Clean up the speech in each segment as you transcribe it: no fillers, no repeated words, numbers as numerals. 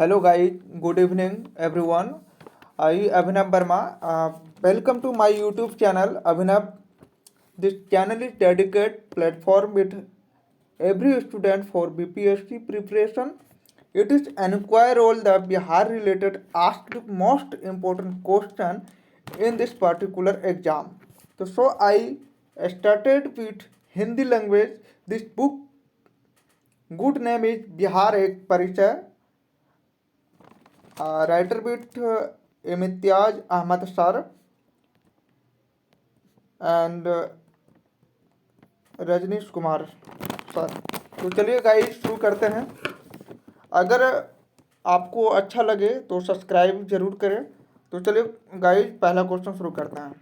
Hello guys, good evening everyone. I Abhinav Verma. Welcome to my YouTube channel Abhinav. This channel is dedicated platform with every student for BPSC preparation. It is enquire all the Bihar related asked most important question in this particular exam. So I started with Hindi language. This book good name is Bihar एक परिचय. Writer with Imtiaz Ahmad sir and Rajnish Kumar sir. तो चलिए guys शुरू करते हैं. अगर आपको अच्छा लगे तो सब्सक्राइब जरूर करें. तो चलिए गाइस पहला क्वेश्चन शुरू करते हैं.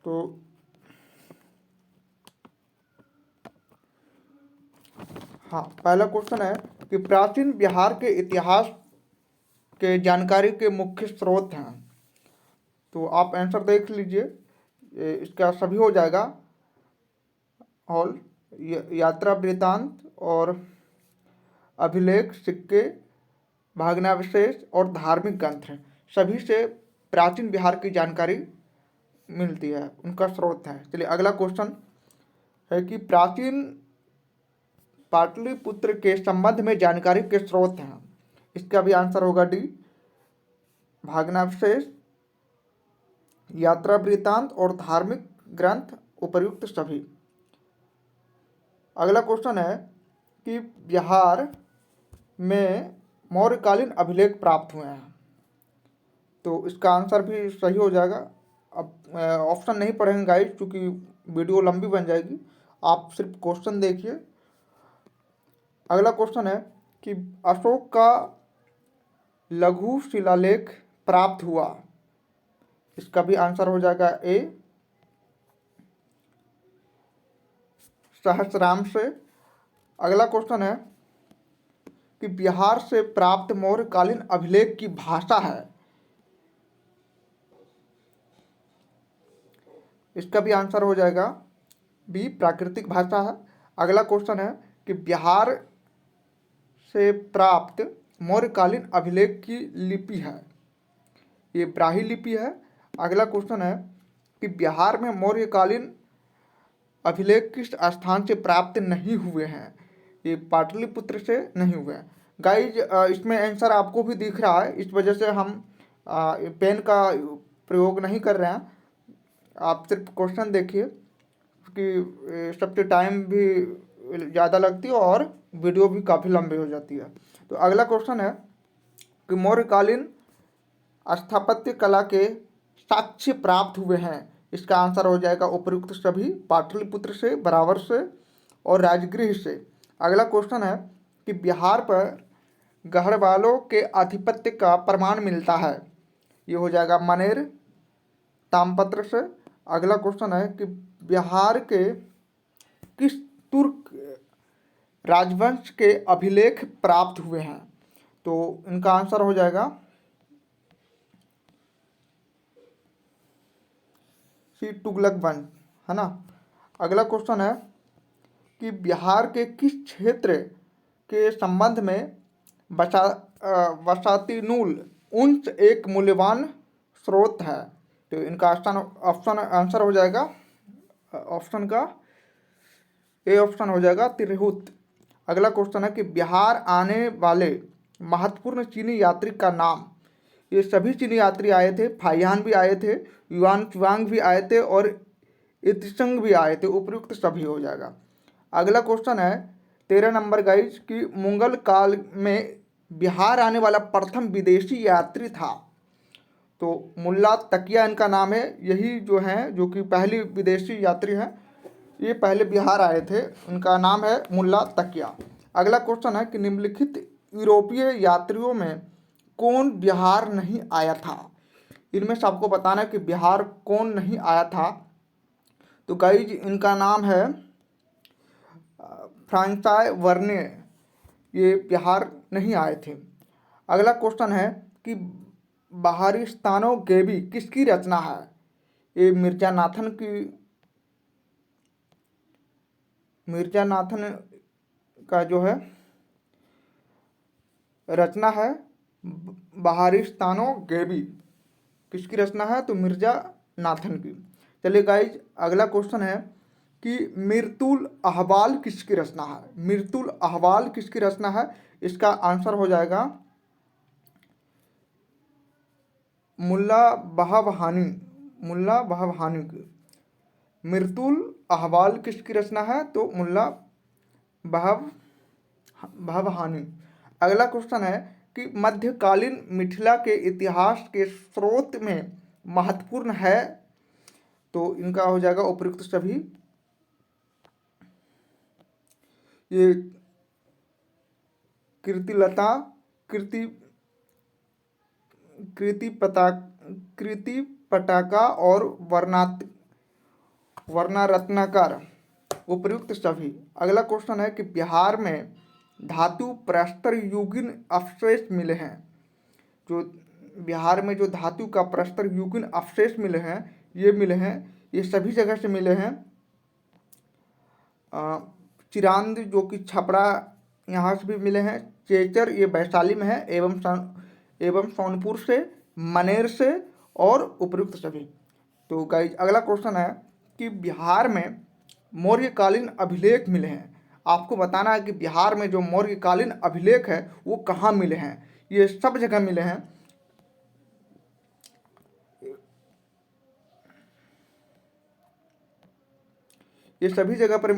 तो हाँ, पहला क्वेश्चन है कि प्राचीन बिहार के इतिहास के जानकारी के मुख्य स्रोत हैं. तो आप आंसर देख लीजिए. इसका सभी हो जाएगा. और यात्रा वृत्तांत और अभिलेख, सिक्के, भग्नावशेष और धार्मिक ग्रंथ हैं. सभी से प्राचीन बिहार की जानकारी मिलती है, उनका स्रोत है. चलिए अगला क्वेश्चन है कि प्राचीन पाटलिपुत्र के संबंध में जानकारी के स्रोत हैं. इसका भी आंसर होगा डी, भग्नावशेष, यात्रा वृत्तांत और धार्मिक ग्रंथ उपर्युक्त सभी. अगला क्वेश्चन है कि बिहार में मौर्यकालीन अभिलेख प्राप्त हुए हैं. तो इसका आंसर भी सही हो जाएगा. अब ऑप्शन नहीं पढ़ेंगे गाइस क्योंकि वीडियो लंबी बन जाएगी. आप सिर्फ क्वेश्चन देखिए. अगला क्वेश्चन है कि अशोक का लघु शिलालेख प्राप्त हुआ. इसका भी आंसर हो जाएगा ए, सहस्राम से. अगला क्वेश्चन है कि बिहार से प्राप्त मौर्यकालीन अभिलेख की भाषा है. इसका भी आंसर हो जाएगा बी, प्राकृतिक भाषा है. अगला क्वेश्चन है कि बिहार से प्राप्त मौर्यकालीन अभिलेख की लिपि है. ये ब्राह्मी लिपि है. अगला क्वेश्चन है कि बिहार में मौर्यकालीन अभिलेख किस स्थान से प्राप्त नहीं हुए हैं. ये पाटलिपुत्र से नहीं हुए हैं. गाइज इसमें आंसर आपको भी दिख रहा है, इस वजह से हम पेन का प्रयोग नहीं कर रहे हैं. आप सिर्फ क्वेश्चन देखिए क्योंकि सबसे टाइम भी ज़्यादा लगती है और वीडियो भी काफ़ी लंबी हो जाती है. तो अगला क्वेश्चन है कि मौर्यकालीन स्थापत्य कला के साक्ष्य प्राप्त हुए हैं. इसका आंसर हो जाएगा उपयुक्त सभी, पाटलिपुत्र से, बराबर से और राजगृह से. अगला क्वेश्चन है कि बिहार पर गढ़वालों के आधिपत्य का प्रमाण मिलता है. ये हो जाएगा मनेर, तामपत्र से. अगला क्वेश्चन है कि बिहार के किस तुर्क राजवंश के अभिलेख प्राप्त हुए हैं. तो इनका आंसर हो जाएगा सी, तुगलक वंश, है ना. अगला क्वेश्चन है कि बिहार के किस क्षेत्र के संबंध में वसातिनुल उंस एक मूल्यवान स्रोत है. तो इनका ऑप्शन आंसर हो जाएगा ऑप्शन का ए, ऑप्शन हो जाएगा तिरहुत. अगला क्वेश्चन है कि बिहार आने वाले महत्वपूर्ण चीनी यात्री का नाम. ये सभी चीनी यात्री आए थे. फाइयान भी आए थे, युआन चुआंग भी आए थे और इतिसंग भी आए थे. उपयुक्त सभी हो जाएगा. अगला क्वेश्चन है 13 नंबर गाइज कि मुगल काल में बिहार आने वाला प्रथम विदेशी यात्री था. तो मुल्ला तकिया इनका नाम है. यही जो हैं जो कि पहली विदेशी यात्री हैं, ये पहले बिहार आए थे. उनका नाम है मुल्ला तकिया. अगला क्वेश्चन है कि निम्नलिखित यूरोपीय यात्रियों में कौन बिहार नहीं आया था. इनमें से आपको बताना है कि बिहार कौन नहीं आया था. तो गाइज इनका नाम है फ्रांसाय वर्ने. ये बिहार नहीं आए थे. अगला क्वेश्चन है कि बाहरिस्तानो गेबी किसकी रचना है? ये मिर्जानाथन का जो है रचना है बाहरिस्तानो गेबी। किसकी रचना है? तो मिर्जा नाथन की। चलिए गाइज, अगला क्वेश्चन है कि मिर्तुल अहवाल किसकी रचना है? मिर्तुल अहवाल किसकी रचना है? इसका आंसर हो जाएगा मुल्ला बहावहानी। मुल्ला बहावहानी की। मिर्तुल अहवाल किसकी रचना है? तो मुल्ला बहावहानी। अगला क्वेश्चन है कि मध्यकालीन मिथिला के इतिहास के स्रोत में महत्वपूर्ण है, तो इनका हो जाएगा उपयुक्त सभी। ये कीर्तिलता, कीर्ति कृति पटाका और वर्णारत्नाकर, उपयुक्त सभी। अगला क्वेश्चन है कि बिहार में धातु प्रस्तर युगीन अवशेष मिले हैं। जो बिहार में जो धातु का प्रस्तर युगीन अवशेष मिले हैं, ये सभी जगह से मिले हैं। चिरांद जो कि छपरा, यहाँ से भी मिले हैं। चेचर ये वैशाली में है, एवं सोनपुर से, मनेर से, और उपयुक्त सभी। तो गाइज, अगला क्वेश्चन है कि बिहार में मौर्यकालीन अभिलेख मिले हैं। आपको बताना है कि बिहार में जो मौर्यकालीन अभिलेख है वो कहाँ मिले हैं। ये सब जगह मिले हैं। ये सभी जगह पर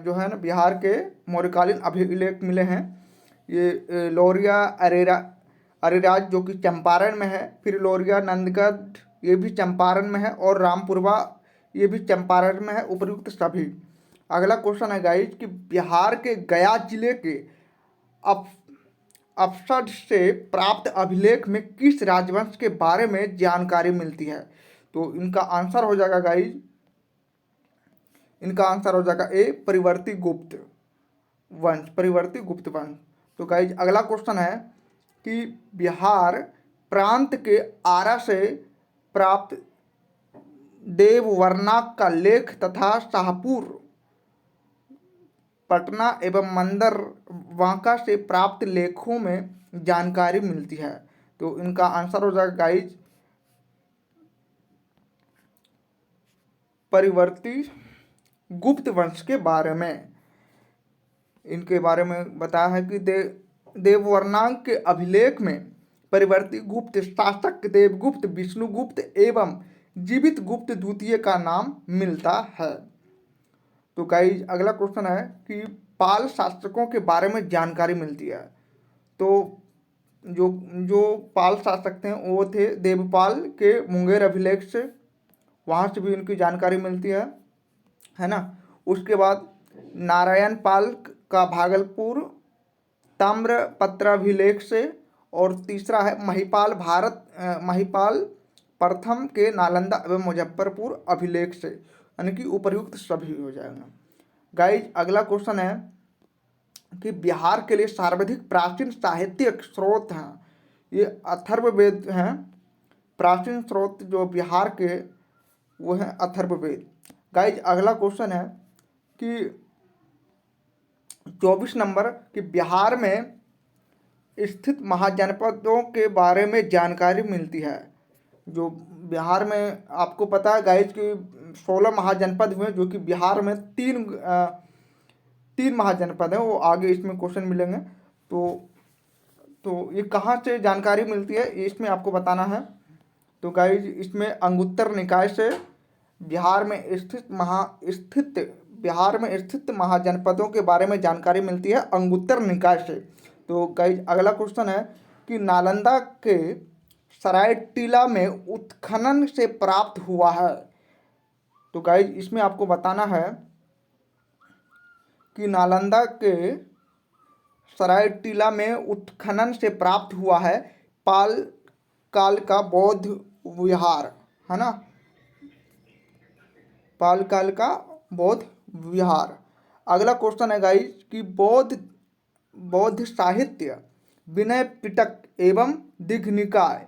जो है ना बिहार के मौर्यकालीन अभिलेख मिले हैं। ये लोरिया अरेराज जो कि चंपारण में है, फिर लोरिया नंदगढ़ ये भी चंपारण में है, और रामपुरवा ये भी चंपारण में है, उपयुक्त सभी। अगला क्वेश्चन है गाइज कि बिहार के गया जिले के अफसड से प्राप्त अभिलेख में किस राजवंश के बारे में जानकारी मिलती है? तो इनका आंसर हो जाएगा गाइज, इनका आंसर हो जाएगा ए, परिवर्ती गुप्त वंश। परिवर्ती गुप्त वंश। तो गाइज, अगला क्वेश्चन है कि बिहार प्रांत के आरा से प्राप्त देववर्णा का लेख तथा शाहपुर, पटना एवं मंदर वांका से प्राप्त लेखों में जानकारी मिलती है। तो इनका आंसर हो जाएगा गाइज परिवर्ती गुप्त वंश के बारे में। इनके बारे में बताया है कि देववर्णांक के अभिलेख में परिवर्ती गुप्त, शासक देवगुप्त, विष्णुगुप्त एवं जीवित गुप्त द्वितीय का नाम मिलता है। तो गाइज, अगला क्वेश्चन है कि पाल शासकों के बारे में जानकारी मिलती है। तो जो पाल शासक थे वो थे देवपाल के मुंगेर अभिलेख से, वहाँ से भी उनकी जानकारी मिलती है ना। उसके बाद नारायण पाल का भागलपुर ताम्रपत्राभिलेख से, और तीसरा है महिपाल प्रथम के नालंदा एवं मुजफ्फरपुर अभिलेख से, यानी कि उपयुक्त सभी हो जाएगा। गाइज, अगला क्वेश्चन है कि बिहार के लिए सर्वाधिक प्राचीन साहित्यिक स्रोत हैं, ये अथर्ववेद हैं। प्राचीन स्रोत जो बिहार के वो हैं अथर्ववेद। गाइज, अगला क्वेश्चन है कि 24 नंबर कि बिहार में स्थित महाजनपदों के बारे में जानकारी मिलती है। जो बिहार में आपको पता है गाइज कि 16 महाजनपद हुए, जो कि बिहार में तीन महाजनपद हैं, वो आगे इसमें क्वेश्चन मिलेंगे। तो ये कहाँ से जानकारी मिलती है, ये इसमें आपको बताना है। तो गाइज, इसमें अंगुत्तर निकाय से बिहार में स्थित महाजनपदों के बारे में जानकारी मिलती है अंगुत्तर निकाय से। तो गाइज, अगला क्वेश्चन है कि नालंदा के सरायटीला में उत्खनन से प्राप्त हुआ है। तो गाइज, इसमें आपको बताना है कि नालंदा के सरायटीला में उत्खनन से प्राप्त हुआ है पाल काल का बौद्ध विहार, है ना, पाल काल का बौद्ध विहार। अगला क्वेश्चन है गाइज कि बौद्ध साहित्य विनय पिटक एवं दिघनिकाय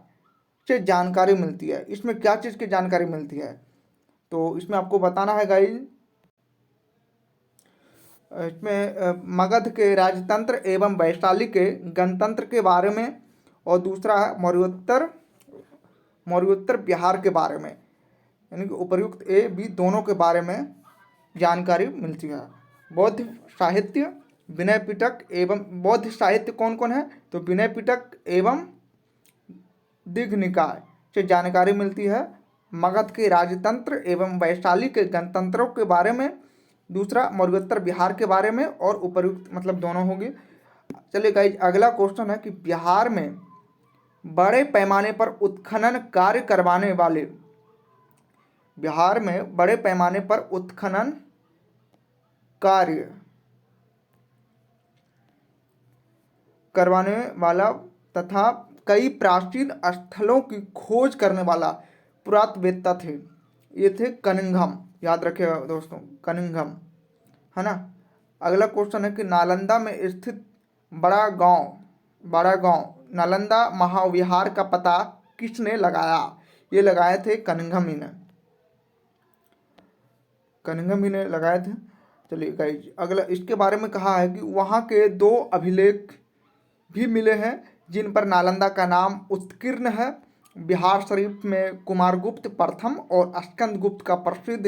से जानकारी मिलती है। इसमें क्या चीज़ की जानकारी मिलती है, तो इसमें आपको बताना है गाइज। इसमें मगध के राजतंत्र एवं वैशाली के गणतंत्र के बारे में, और दूसरा है मौर्योत्तर बिहार के बारे में, यानी कि उपर्युक्त ए बी दोनों के बारे में जानकारी मिलती है। बौद्ध साहित्य, विनय पिटक एवं बौद्ध साहित्य कौन कौन है, तो विनय पिटक एवं दीघ निकाय से जानकारी मिलती है। मगध के राजतंत्र एवं वैशाली के गणतंत्रों के बारे में, दूसरा मौर्योत्तर बिहार के बारे में, और उपर्युक्त मतलब दोनों होगी। चलिए गाइज, अगला क्वेश्चन है कि बिहार में बड़े पैमाने पर उत्खनन कार्य करवाने वाले, बिहार में बड़े पैमाने पर उत्खनन कार्य करवाने वाला तथा कई प्राचीन स्थलों की खोज करने वाला पुरातत्ववेत्ता थे। ये थे कनिंघम, याद रखिएगा दोस्तों, कनिंघम, है ना। अगला क्वेश्चन है कि नालंदा में स्थित बड़ा गांव नालंदा महाविहार का पता किसने लगाया, ये लगाए थे कनिंघम ही ने लगाए थे। चलिए गाइज, अगला इसके बारे में कहा है कि वहाँ के 2 अभिलेख भी मिले हैं जिन पर नालंदा का नाम उत्कीर्ण है। बिहार शरीफ में कुमारगुप्त प्रथम और स्कंदगुप्त का प्रसिद्ध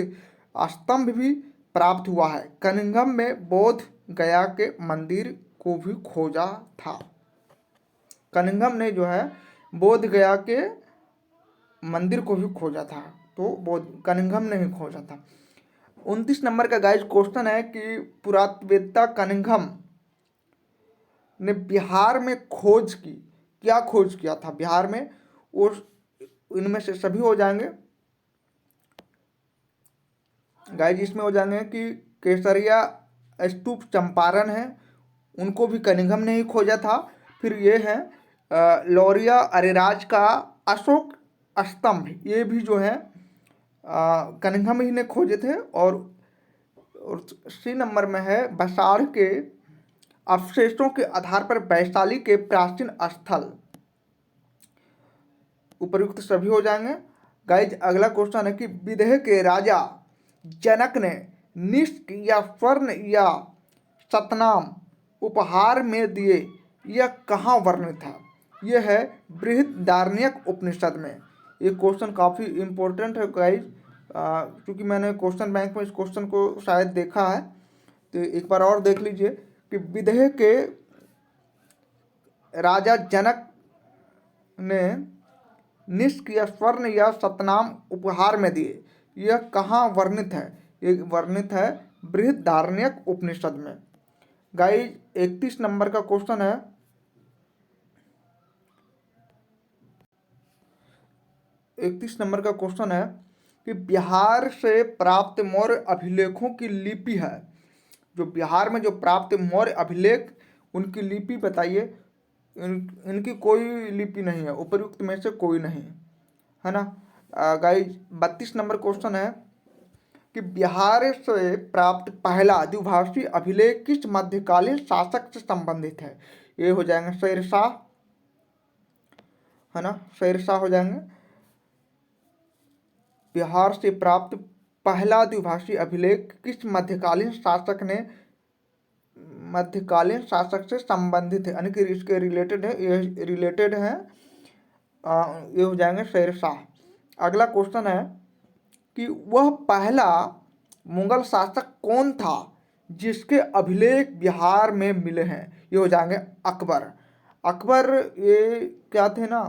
स्तंभ भी प्राप्त हुआ है। कनिंघम में बोध गया के मंदिर को भी खोजा था। कनिंघम ने जो है बोध गया के मंदिर को भी खोजा था, तो कनिंघम ने ही खोजा था। 29 नंबर का गाइस क्वेश्चन है कि पुरातत्ववेत्ता कनिंघम ने बिहार में खोज की, क्या खोज किया था बिहार में, और इनमें से सभी हो जाएंगे गाइस। इसमें हो जाएंगे कि केसरिया स्तूप चंपारण है, उनको भी कनिंघम ने ही खोजा था। फिर ये है लौरिया अरेराज का अशोक स्तंभ, ये भी जो है कनिंघम ही ने खोजे थे। और सी नंबर में है बसाड़ के अवशेषों के आधार पर वैशाली के प्राचीन स्थल, उपर्युक्त सभी हो जाएंगे गाइज। अगला क्वेश्चन है कि विदेह के राजा जनक ने निष्क या स्वर्ण या सतनाम उपहार में दिए, यह कहाँ वर्णित है, यह है बृहदारण्यक उपनिषद में। ये क्वेश्चन काफ़ी इम्पोर्टेंट है गाइज, क्योंकि मैंने क्वेश्चन बैंक में इस क्वेश्चन को शायद देखा है, तो एक बार और देख लीजिए कि विदेह के राजा जनक ने निष्क या स्वर्ण या सतनाम उपहार में दिए, यह कहाँ वर्णित है, ये वर्णित है बृहदारण्यक उपनिषद में। गाइज 31 नंबर का क्वेश्चन है, 31 नंबर का क्वेश्चन है कि बिहार से प्राप्त मौर्य अभिलेखों की लिपि है, जो बिहार में जो प्राप्त मौर्य अभिलेख उनकी लिपि बताइए। इनकी कोई लिपि नहीं है, उपर्युक्त में से कोई नहीं, है ना। गाइज 32 नंबर क्वेश्चन है कि बिहार से प्राप्त पहला द्विभाषी अभिलेख किस मध्यकालीन शासक से संबंधित है, ये हो जाएंगे शेरशाह, है ना, शेरशाह हो जाएंगे। बिहार से प्राप्त पहला द्विभाषी अभिलेख किस मध्यकालीन शासक से संबंधित है, यानी कि इसके रिलेटेड है, ये रिलेटेड है, ये हो जाएंगे शेरशाह। अगला क्वेश्चन है कि वह पहला मुगल शासक कौन था जिसके अभिलेख बिहार में मिले हैं, ये हो जाएंगे अकबर। अकबर ये क्या थे ना,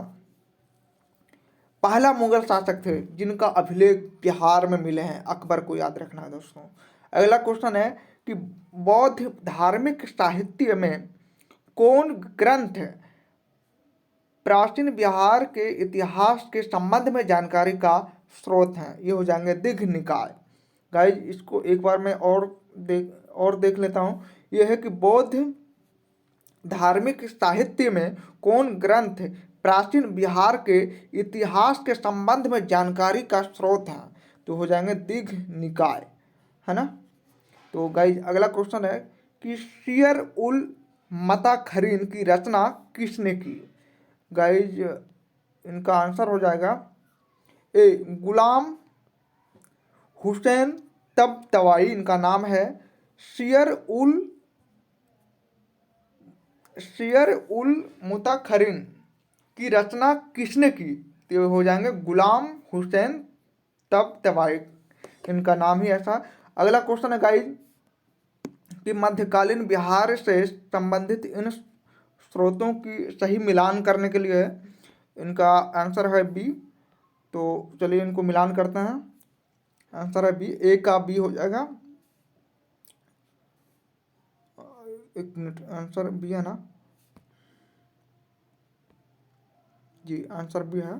पहला मुगल शासक थे जिनका अभिलेख बिहार में मिले हैं, अकबर को याद रखना है दोस्तों। अगला क्वेश्चन है कि बौद्ध धार्मिक साहित्य में कौन ग्रंथ प्राचीन बिहार के इतिहास के संबंध में जानकारी का स्रोत है, ये हो जाएंगे दीघ निकाय। गाइज इसको एक बार मैं और देख लेता हूँ। यह है कि बौद्ध धार्मिक साहित्य में कौन ग्रंथ प्राचीन बिहार के इतिहास के संबंध में जानकारी का स्रोत है, तो हो जाएंगे दीघ निकाय, है ना। तो गाइज अगला क्वेश्चन है कि सियर उल मताखरीन की रचना किसने की। गाइज इनका आंसर हो जाएगा ए गुलाम हुसैन तबतवाई, इनका नाम है। सियर उल सियर उल मुताखरिन की रचना किसने की? तो ये हो जाएंगे गुलाम हुसैन तबतवाई, इनका नाम ही ऐसा। अगला क्वेश्चन है गाइस कि मध्यकालीन बिहार से संबंधित इन स्रोतों की सही मिलान करने के लिए इनका आंसर है बी। तो चलिए इनको मिलान करते हैं। आंसर है बी, ए का बी हो जाएगा। एक मिनट, आंसर बी है ना जी, आंसर बी है।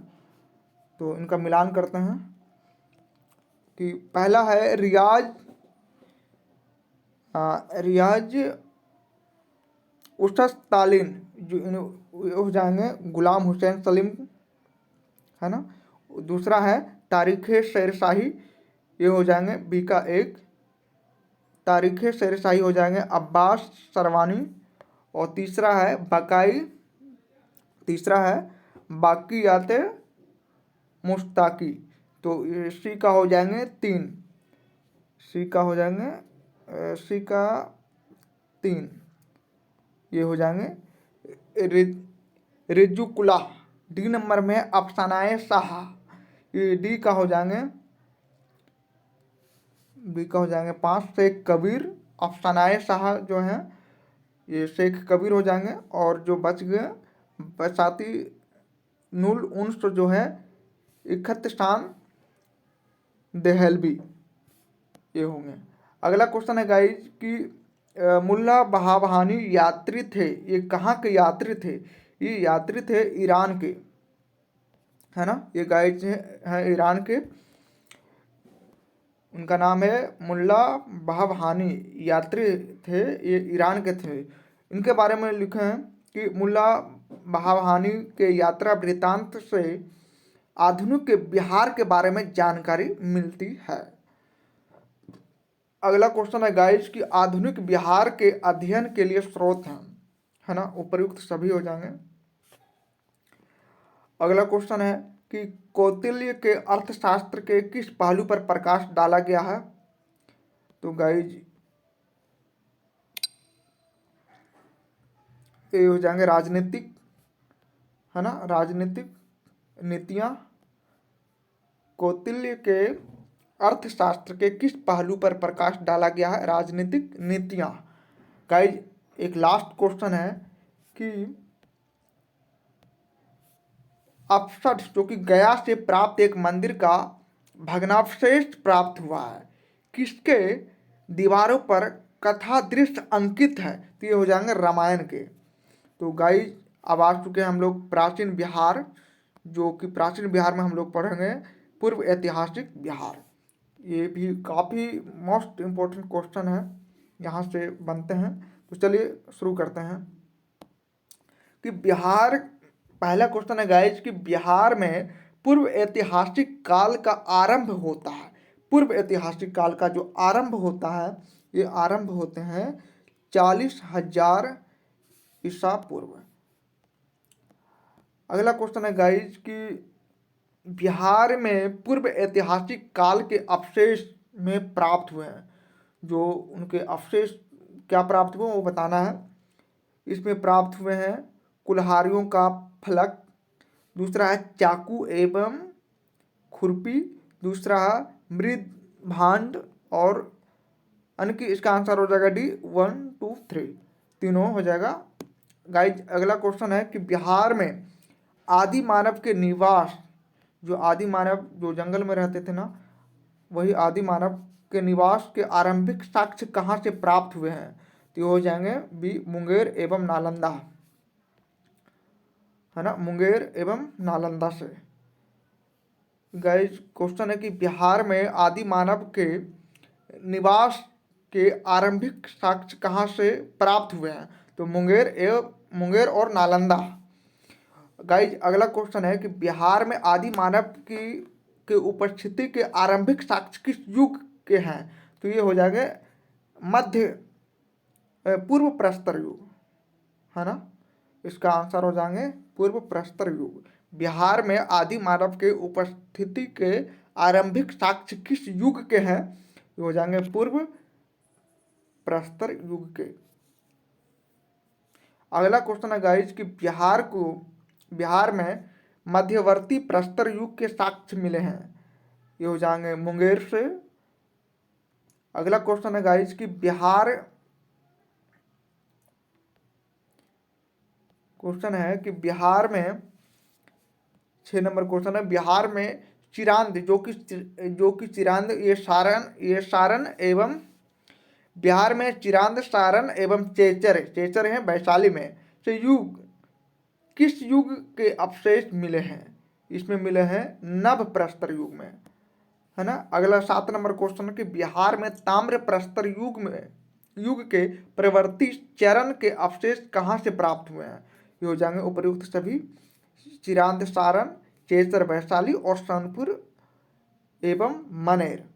तो इनका मिलान करते हैं कि पहला है रियाज उस्ताद तालीन, जो हो जाएंगे गुलाम हुसैन सलीम, है ना। दूसरा है तारीख़ शेरशाही, ये हो जाएंगे बी का एक। तारीख़ शेरशाही हो जाएंगे अब्बास सरवानी। और तीसरा है बाक़ियात मुश्ताकी। तो सी का हो जाएंगे तीन, सी का हो जाएंगे सी का तीन, ये हो जाएंगे रिजुकुला। डी नंबर में अफसानाए शाह, ये डी का हो जाएंगे, बी का हो जाएंगे 5 शेख कबीर। अफसानाए शाह जो हैं ये शेख कबीर हो जाएंगे। और जो बच गए बसाती नुल उन्स जो है इखतशान देहलवी, ये होंगे। अगला क्वेश्चन है गाइज कि मुल्ला बहाबहानी यात्री थे, ये कहाँ के यात्री थे? ये यात्री थे ईरान के, है ना। ये गाइज हैं ईरान के। उनका नाम है मुल्ला बहाबहानी, यात्री थे, ये ईरान के थे। इनके बारे में लिखे हैं कि मुल्ला बहाबहानी के यात्रा वृत्तांत से आधुनिक बिहार के बारे में जानकारी मिलती है। अगला क्वेश्चन है गाइस कि आधुनिक बिहार के अध्ययन के लिए स्रोत हैं, है ना। उपयुक्त सभी हो जाएंगे। अगला क्वेश्चन है कि कौटिल्य के अर्थशास्त्र के किस पहलू पर प्रकाश डाला गया है? तो गाइज ये हो जाएंगे राजनीतिक, है ना, राजनीतिक नीतियाँ। कौटिल्य के अर्थशास्त्र के किस पहलू पर प्रकाश डाला गया है? राजनीतिक नीतियाँ। गाइज एक लास्ट क्वेश्चन है कि अपसठ जो कि गया से प्राप्त एक मंदिर का भग्नावशेष प्राप्त हुआ है, किसके दीवारों पर कथा दृश्य अंकित है? तो ये हो जाएंगे रामायण के। तो गाइज अब आ चुके हैं हम लोग प्राचीन बिहार, जो कि प्राचीन बिहार में हम लोग पढ़ेंगे पूर्व ऐतिहासिक बिहार। ये भी काफ़ी मोस्ट इम्पोर्टेंट क्वेश्चन है, यहाँ से बनते हैं। तो चलिए शुरू करते हैं कि बिहार, पहला क्वेश्चन है गाइज कि बिहार में पूर्व ऐतिहासिक काल का आरंभ होता है। पूर्व ऐतिहासिक काल का जो आरंभ होता है, ये आरंभ होते हैं 40,000 ईसा पूर्व। अगला क्वेश्चन है गाइज कि बिहार में पूर्व ऐतिहासिक काल के अवशेष में प्राप्त हुए हैं, जो उनके अवशेष क्या प्राप्त हुए वो बताना है। इसमें प्राप्त हुए हैं कुल्हारियों का फलक, दूसरा है चाकू एवं खुरपी, दूसरा है मृद भांड, और अन्य की इसका आंसर हो जाएगा डी 1 2 3, तीनों हो जाएगा। गाइज अगला क्वेश्चन है कि बिहार में आदि मानव के निवास, जो आदि मानव जो जंगल में रहते थे ना, वही आदि मानव के निवास के आरंभिक साक्ष्य कहाँ से प्राप्त हुए हैं? तो ये हो जाएंगे बी मुंगेर एवं नालंदा, है ना, मुंगेर एवं नालंदा से। गाइस क्वेश्चन है कि बिहार में आदि मानव के निवास के आरंभिक साक्ष्य कहाँ से प्राप्त हुए हैं? तो मुंगेर और नालंदा। गाइज अगला क्वेश्चन है कि बिहार में आदि मानव के उपस्थिति के आरंभिक साक्ष्य किस युग के हैं? तो ये हो जाएंगे पूर्व प्रस्तर युग, है ना। इसका आंसर हो जाएंगे पूर्व प्रस्तर युग। बिहार में आदि मानव के उपस्थिति के आरंभिक साक्ष्य किस युग के हैं? ये हो जाएंगे पूर्व प्रस्तर युग के। अगला क्वेश्चन है गाइज कि बिहार में मध्यवर्ती प्रस्तर युग के साक्ष्य मिले हैं। ये हो जाएंगे मुंगेर से। अगला क्वेश्चन है गाइज कि बिहार में 6 नंबर क्वेश्चन है, बिहार में चिरांद जो कि चिरांद ये सारण एवं बिहार में चिरांद, सारण एवं चेचर हैं वैशाली में से किस युग के अवशेष मिले हैं? इसमें मिले हैं नव प्रस्तर युग में, है ना। अगला 7 नंबर क्वेश्चन कि बिहार में ताम्र प्रस्तर युग के प्रवर्ती चरण के अवशेष कहाँ से प्राप्त हुए हैं? ये हो जाएंगे उपर्युक्त सभी, चिरांद, सारण, चेचर वैशाली और सोनपुर एवं मनेर।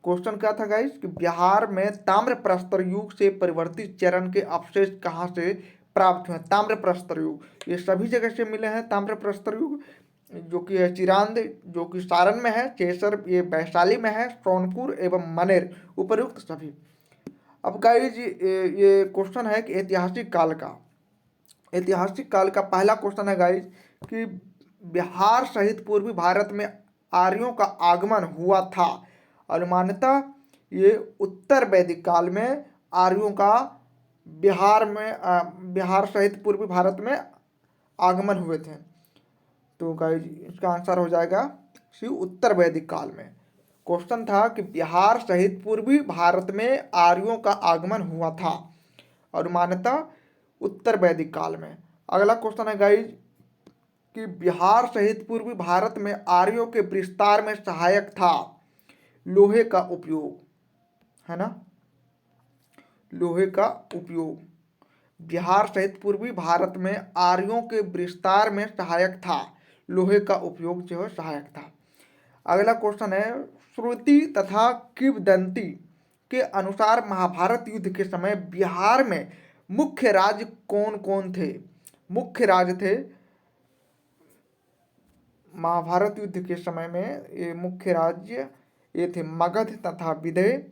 क्वेश्चन क्या था गाइस कि बिहार में ताम्र प्रस्तर युग से परिवर्तित चरण के अवशेष कहाँ से प्राप्त हुए? ताम्र प्रस्तर युग ये सभी जगह से मिले हैं। ताम्र प्रस्तर युग जो कि है चिरांद जो कि सारण में है, चेसर ये वैशाली में है, सोनपुर एवं मनेर उपर्युक्त सभी। अब गाइस ये क्वेश्चन है कि ऐतिहासिक काल का पहला क्वेश्चन है गाइस कि बिहार सहित पूर्वी भारत में आर्यों का आगमन हुआ था। अनुमानतः ये उत्तर वैदिक काल में आर्यों का बिहार सहित पूर्वी भारत में आगमन हुए थे। तो गाइस इसका आंसर हो जाएगा सी, उत्तर वैदिक काल में। क्वेश्चन था कि बिहार सहित पूर्वी भारत में आर्यों का आगमन हुआ था, अनुमानतः उत्तर वैदिक काल में। अगला क्वेश्चन है गाइस कि बिहार सहित पूर्वी भारत में आर्यों के विस्तार में सहायक था लोहे का उपयोग, है ना। लोहे का उपयोग बिहार सहित पूर्वी भारत में आर्यों के विस्तार में सहायक था, लोहे का उपयोग जो है सहायक था। अगला क्वेश्चन है श्रुति तथा किंवदंती के अनुसार महाभारत युद्ध के समय बिहार में मुख्य राज्य कौन कौन थे? मुख्य राज्य थे महाभारत युद्ध के समय में ये मुख्य राज्य ये थे मगध तथा विदेह,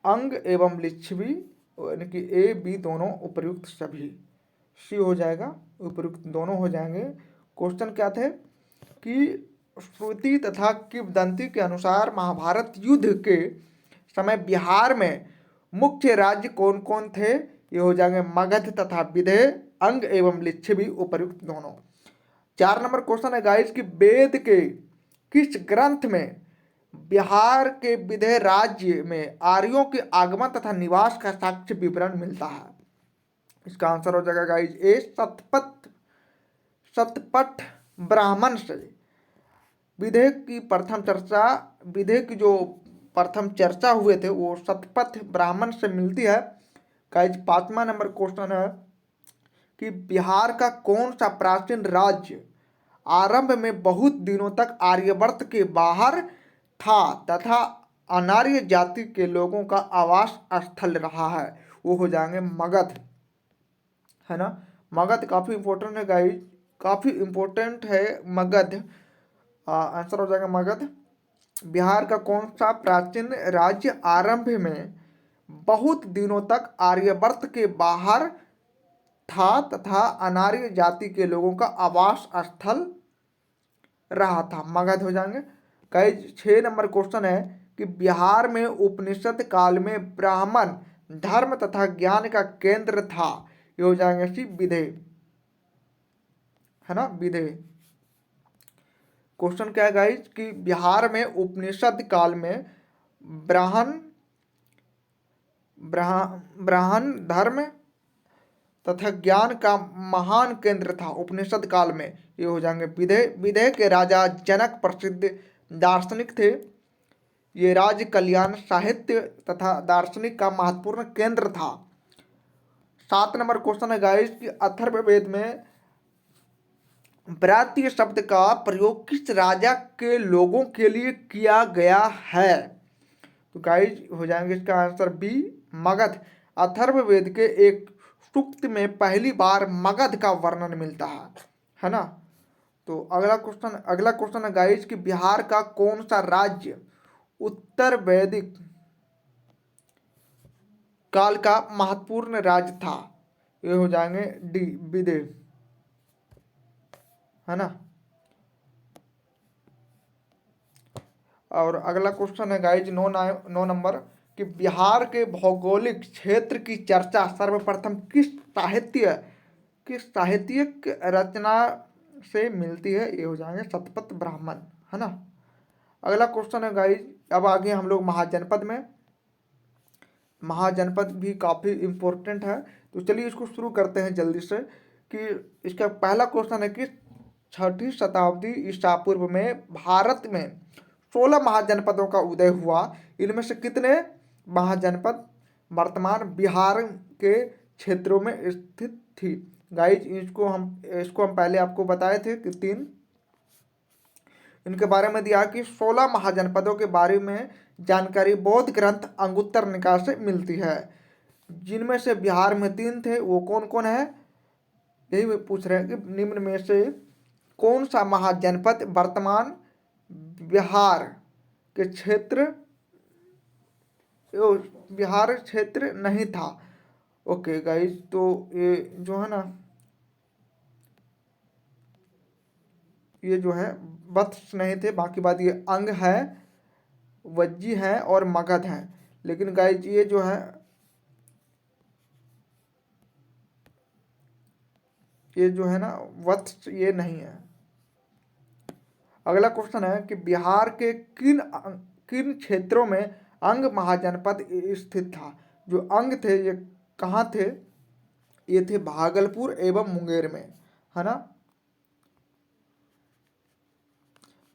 अंग एवं लिच्छवी, यानी कि ए बी दोनों उपर्युक्त सभी। सी हो जाएगा, उपर्युक्त दोनों हो जाएंगे। क्वेश्चन क्या थे कि श्रुति तथा किंवदंती के अनुसार महाभारत युद्ध के समय बिहार में मुख्य राज्य कौन कौन थे? ये हो जाएंगे मगध तथा विदेह, अंग एवं लिच्छवी उपर्युक्त दोनों। 4 नंबर क्वेश्चन है गाइस कि वेद के किस ग्रंथ में बिहार के विदेह राज्य में आर्यों के आगमन तथा निवास का साक्ष्य विवरण मिलता है? इसका आंसर हो जाएगा गाइस ए, शतपथ ब्राह्मण से। विदेह की जो प्रथम चर्चा हुए थे वो शतपथ ब्राह्मण से मिलती है। गाइस 5वां नंबर क्वेश्चन है कि बिहार का कौन सा प्राचीन राज्य आरंभ में बहुत दिनों तक आर्यवर्त के बाहर था तथा अनार्य जाति के लोगों का आवास स्थल रहा है? वो हो जाएंगे मगध, है ना। मगध काफ़ी इंपॉर्टेंट है गाइस, काफ़ी इंपॉर्टेंट है मगध। आंसर हो जाएगा मगध। बिहार का कौन सा प्राचीन राज्य आरंभ में बहुत दिनों तक आर्यवर्त के बाहर था तथा अनार्य जाति के लोगों का आवास स्थल रहा था? मगध हो जाएंगे। गाइस 6 नंबर क्वेश्चन है कि बिहार में उपनिषद काल में ब्राह्मण धर्म तथा ज्ञान का केंद्र था? ये हो जाएंगे सी, विदेह, है ना, विदेह। क्वेश्चन क्या है गाइस कि बिहार में उपनिषद काल में ब्राह्मण धर्म तथा ज्ञान का महान केंद्र था उपनिषद काल में? ये हो जाएंगे विदेह। विदेह के राजा जनक प्रसिद्ध दार्शनिक थे। ये राज्य कल्याण, साहित्य तथा दार्शनिक का महत्वपूर्ण केंद्र था। 7 नंबर क्वेश्चन है गाइस कि अथर्ववेद में व्रात्य शब्द का प्रयोग किस राजा के लोगों के लिए किया गया है? तो गाइस हो जाएंगे इसका आंसर बी, मगध। अथर्ववेद के एक सूक्त में पहली बार मगध का वर्णन मिलता है ना। तो अगला क्वेश्चन है गाइस कि बिहार का कौन सा राज्य उत्तर वैदिक काल का महत्वपूर्ण राज्य था। ये हो जाएंगे डी विदेह, है ना। और अगला क्वेश्चन है गाइज 9 नंबर कि बिहार के भौगोलिक क्षेत्र की चर्चा सर्वप्रथम किस साहित्यिक रचना से मिलती है। ये हो जाएंगे शतपथ ब्राह्मण, है ना। अगला क्वेश्चन है गाइज, अब आगे हम लोग महाजनपद में। महाजनपद भी काफ़ी इम्पोर्टेंट है, तो चलिए इसको शुरू करते हैं जल्दी से। कि इसका पहला क्वेश्चन है कि 6ठी शताब्दी ईसा पूर्व में भारत में 16 महाजनपदों का उदय हुआ। इनमें से कितने महाजनपद वर्तमान बिहार के क्षेत्रों में स्थित थी। गाइज इसको हम पहले आपको बताए थे कि 3 इनके बारे में दिया कि 16 महाजनपदों के बारे में जानकारी बौद्ध ग्रंथ अंगुत्तर निकाय से मिलती है। जिनमें से बिहार में 3 थे, वो कौन कौन है, यही पूछ रहे हैं कि निम्न में से कौन सा महाजनपद वर्तमान बिहार क्षेत्र नहीं था। ओके गाइज, तो ये जो है ना, ये जो है वत्स नहीं थे, बाकी बात ये अंग है, वज्जी है और मगध है। लेकिन गाइज ये जो है, ना वत्स ये नहीं है। अगला क्वेश्चन है कि बिहार के किन क्षेत्रों में अंग महाजनपद स्थित था। जो अंग थे ये कहाँ थे, ये थे भागलपुर एवं मुंगेर में, है ना।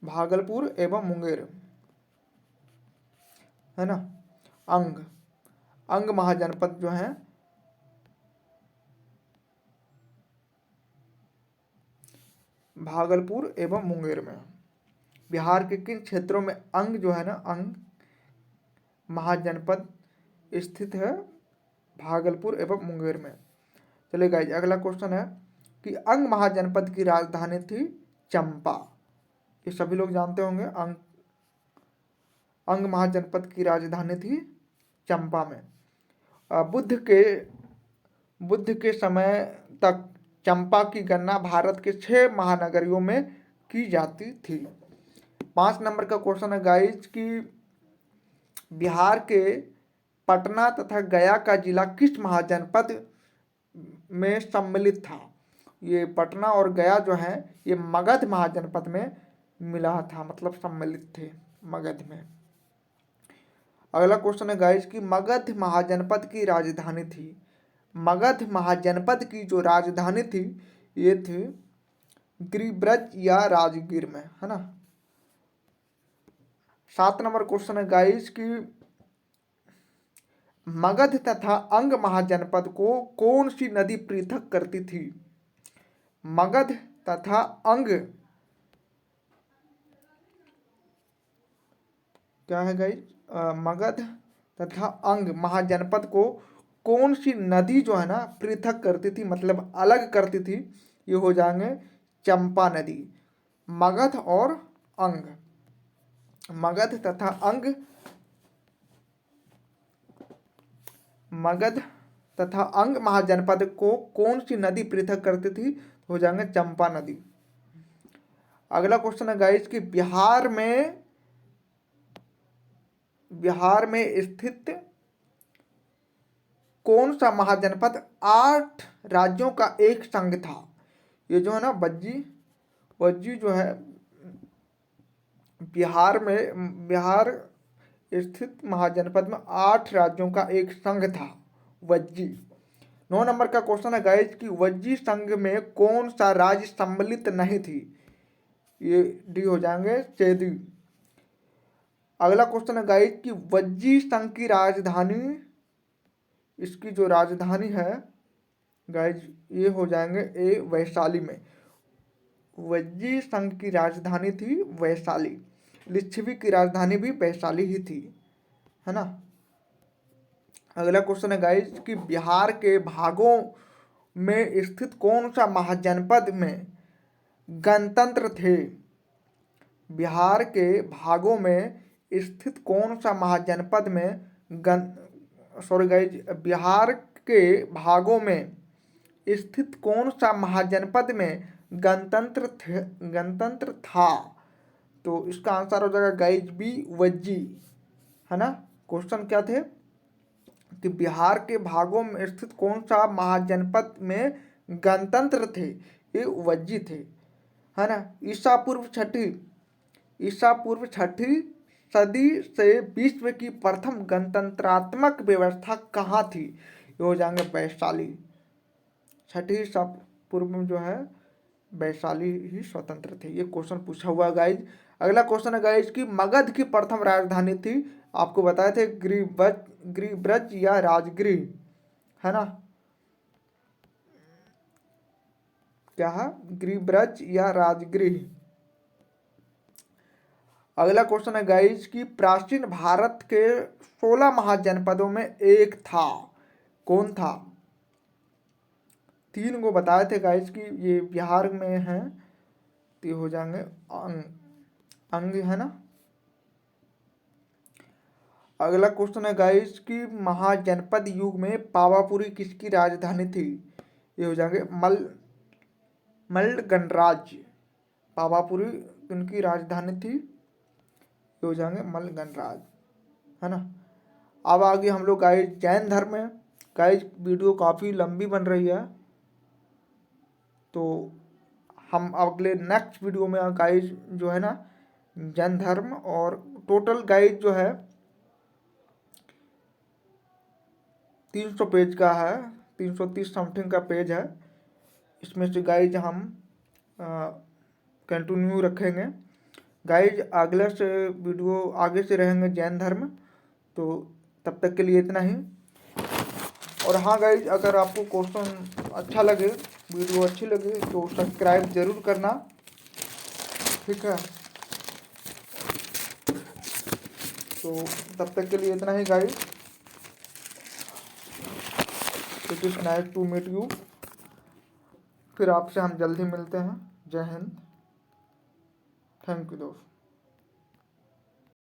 भागलपुर एवं मुंगेर, है ना। अंग महाजनपद जो है भागलपुर एवं मुंगेर में। बिहार के किन क्षेत्रों में अंग जो है ना, अंग महाजनपद स्थित है, भागलपुर एवं मुंगेर में। चलिए गाइज, अगला क्वेश्चन है कि अंग महाजनपद की राजधानी थी चंपा। ये सभी लोग जानते होंगे, अंग महाजनपद की राजधानी थी चंपा में। बुद्ध के समय तक चंपा की गणना भारत के 6 महानगरियों में की जाती थी। 5 नंबर का क्वेश्चन है गाइज कि बिहार के पटना तथा गया का जिला किस महाजनपद में सम्मिलित था। ये पटना और गया जो है ये मगध महाजनपद में मिला था, मतलब सम्मिलित थे मगध में। अगला क्वेश्चन है गाइज कि मगध महाजनपद की राजधानी थी। मगध महाजनपद की जो राजधानी थी ये थी गिरिब्रज या राजगीर में, है ना। 7 नंबर क्वेश्चन है गाइज कि मगध तथा अंग महाजनपद को कौन सी नदी पृथक करती थी। मगध तथा अंग क्या है गाइज, मगध तथा अंग महाजनपद को कौन सी नदी जो है ना पृथक करती थी, मतलब अलग करती थी। ये हो जाएंगे चंपा नदी। मगध और अंग, मगध तथा अंग, मगध तथा अंग महाजनपद को कौन सी नदी पृथक करती थी, हो जाएंगे चंपा नदी। अगला क्वेश्चन है गाइस कि बिहार में स्थित कौन सा महाजनपद 8 राज्यों का एक संघ था। ये जो है ना वज्जी जो है बिहार स्थित महाजनपद में 8 राज्यों का एक संघ था, वज्जी। 9 नंबर का क्वेश्चन है गाइस कि वज्जी संघ में कौन सा राज्य सम्मिलित नहीं थी। ये डी हो जाएंगे चेदी। अगला क्वेश्चन है गाइस कि वज्जी संघ की राजधानी, इसकी जो राजधानी है गाइस ये हो जाएंगे ए वैशाली में। वज्जी संघ की राजधानी थी वैशाली। लिच्छवी की राजधानी भी वैशाली ही थी, है ना। अगला क्वेश्चन है गाइस कि बिहार के भागों में स्थित कौन सा महाजनपद में गणतंत्र थे। बिहार के भागों में स्थित कौन सा महाजनपद में सॉरी गाइज, बिहार के भागों में स्थित कौन सा महाजनपद में गणतंत्र था? तो इसका आंसर हो जाएगा गाइज बी, वज्जी, है ना। क्वेश्चन क्या थे कि बिहार के भागों में स्थित कौन सा महाजनपद में गणतंत्र थे? ये वज्जी थे, है ना। ईसा पूर्व छठी सदी से विश्व की प्रथम गणतंत्रात्मक व्यवस्था कहाँ थी? ये हो जाएंगे वैशाली। छठी ईसा पूर्व में जो है वैशाली ही स्वतंत्र थे। ये क्वेश्चन पूछा हुआ है गाइज। अगला क्वेश्चन है गाइज कि मगध की प्रथम राजधानी थी, आपको बताए थे गिरिब्रज या राजगृह, है ना। क्या है? गिरिब्रज या राजगृह। अगला क्वेश्चन है गाइज कि प्राचीन भारत के 16 महाजनपदों में एक था, कौन था? 3 को बताए थे गाइज कि ये बिहार में है, तो ये हो जाएंगे अंग, है ना। अगला क्वेश्चन है गाइज कि महाजनपद युग में पावापुरी किसकी राजधानी थी? ये हो जाएंगे मल्ल गणराज्य। पावापुरी उनकी राजधानी थी, ये हो जाएंगे मल्ल गणराज्य, है ना। अब आगे हम लोग गाइज जैन धर्म में। गाइज वीडियो काफ़ी लंबी बन रही है, तो हम अगले नेक्स्ट वीडियो में गाइज जो है ना जैन धर्म, और टोटल गाइज जो है 300 पेज का है, 330 समथिंग का पेज है। इसमें से गाइज हम कंटिन्यू रखेंगे। गाइज अगले से वीडियो आगे से रहेंगे जैन धर्म, तो तब तक के लिए इतना ही। और हाँ गाइज, अगर आपको क्वेश्चन अच्छा लगे, वीडियो अच्छी लगे, तो सब्सक्राइब जरूर करना, ठीक है। तो तब तक के लिए इतना ही guys. It is nice to meet you. फिर आपसे हम जल्दी मिलते हैं। जय हिंद। थैंक यू दोस्त।